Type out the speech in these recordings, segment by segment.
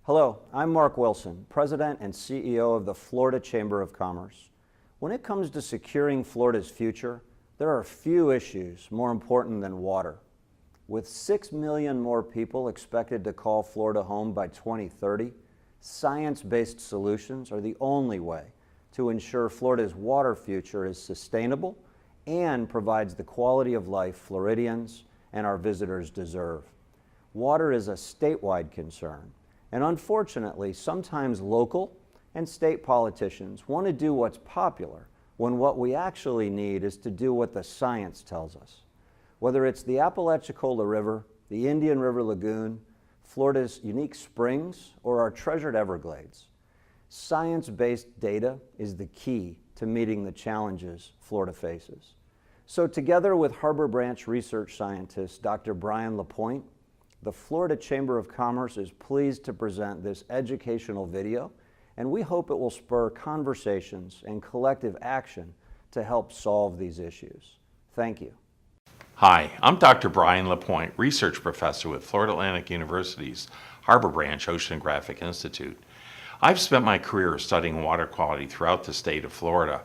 Hello, I'm Mark Wilson, President and CEO of the Florida Chamber of Commerce. When it comes to securing Florida's future, there are few issues more important than water. With 6 million more people expected to call Florida home by 2030, science-based solutions are the only way to ensure Florida's water future is sustainable and provides the quality of life Floridians and our visitors deserve. Water is a statewide concern, and unfortunately, sometimes local and state politicians want to do what's popular when what we actually need is to do what the science tells us. Whether it's the Apalachicola River, the Indian River Lagoon, Florida's unique springs, or our treasured Everglades, science-based data is the key to meeting the challenges Florida faces. So together with Harbor Branch research scientist Dr. Brian LaPointe, the Florida Chamber of Commerce is pleased to present this educational video, and we hope it will spur conversations and collective action to help solve these issues. Thank you. Hi, I'm Dr. Brian LaPointe, Research Professor with Florida Atlantic University's Harbor Branch Oceanographic Institute. I've spent my career studying water quality throughout the state of Florida.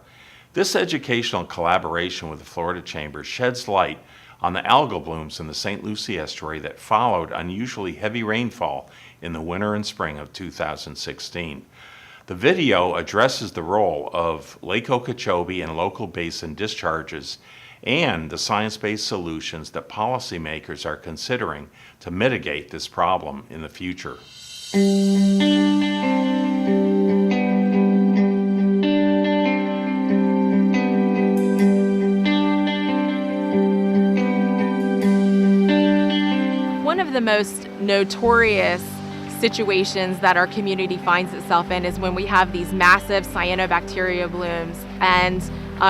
This educational collaboration with the Florida Chamber sheds light on the algal blooms in the St. Lucie Estuary that followed unusually heavy rainfall in the winter and spring of 2016. The video addresses the role of Lake Okeechobee and local basin discharges and the science-based solutions that policymakers are considering to mitigate this problem in the future. One of the most notorious situations that our community finds itself in is when we have these massive cyanobacteria blooms and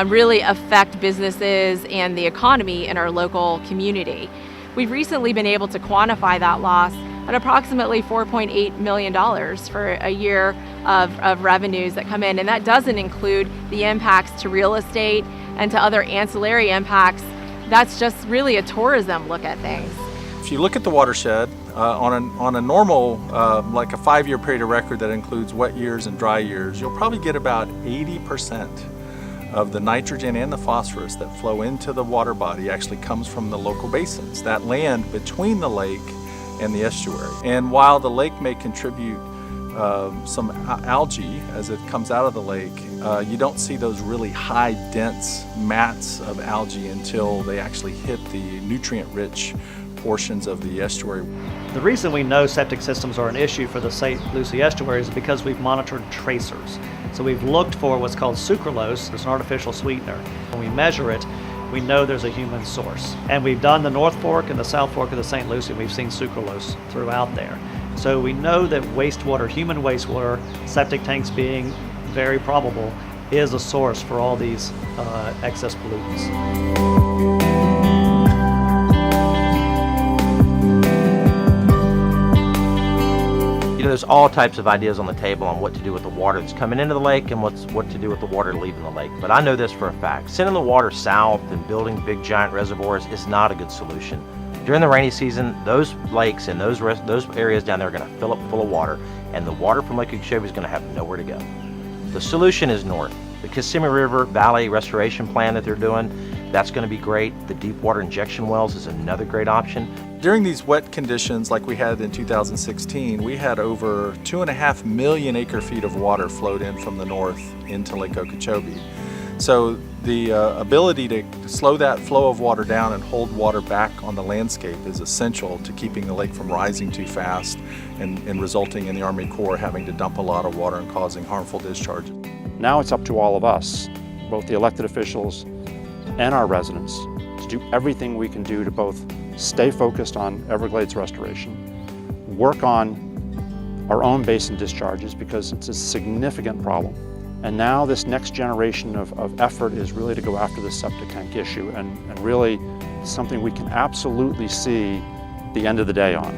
really affect businesses and the economy in our local community. We've recently been able to quantify that loss at approximately $4.8 million for a year of revenues that come in, and that doesn't include the impacts to real estate and to other ancillary impacts. That's just really a tourism look at things. If you look at the watershed, on a normal, like a 5-year period of record that includes wet years and dry years, you'll probably get about 80% of the nitrogen and the phosphorus that flow into the water body actually comes from the local basins, that land between the lake and the estuary. And while the lake may contribute some algae as it comes out of the lake, you don't see those really high dense mats of algae until they actually hit the nutrient-rich portions of the estuary. The reason we know septic systems are an issue for the St. Lucie Estuary is because we've monitored tracers. So we've looked for what's called sucralose, it's an artificial sweetener. When we measure it, we know there's a human source. And we've done the North Fork and the South Fork of the St. Lucie, and we've seen sucralose throughout there. So we know that wastewater, human wastewater, septic tanks being very probable, is a source for all these excess pollutants. There's all types of ideas on the table on what to do with the water that's coming into the lake and what to do with the water leaving the lake. But I know this for a fact. Sending the water south and building big giant reservoirs is not a good solution. During the rainy season, those lakes and those areas down there are going to fill up full of water, and the water from Lake Okeechobee is going to have nowhere to go. The solution is north. The Kissimmee River Valley Restoration Plan that they're doing, that's going to be great. The deep water injection wells is another great option. During these wet conditions like we had in 2016, we had over 2.5 million acre feet of water flowed in from the north into Lake Okeechobee. So the ability to slow that flow of water down and hold water back on the landscape is essential to keeping the lake from rising too fast and resulting in the Army Corps having to dump a lot of water and causing harmful discharges. Now it's up to all of us, both the elected officials and our residents, to do everything we can do to both stay focused on Everglades restoration, work on our own basin discharges because it's a significant problem. And now this next generation of effort is really to go after the septic tank issue and really something we can absolutely see the end of the day on.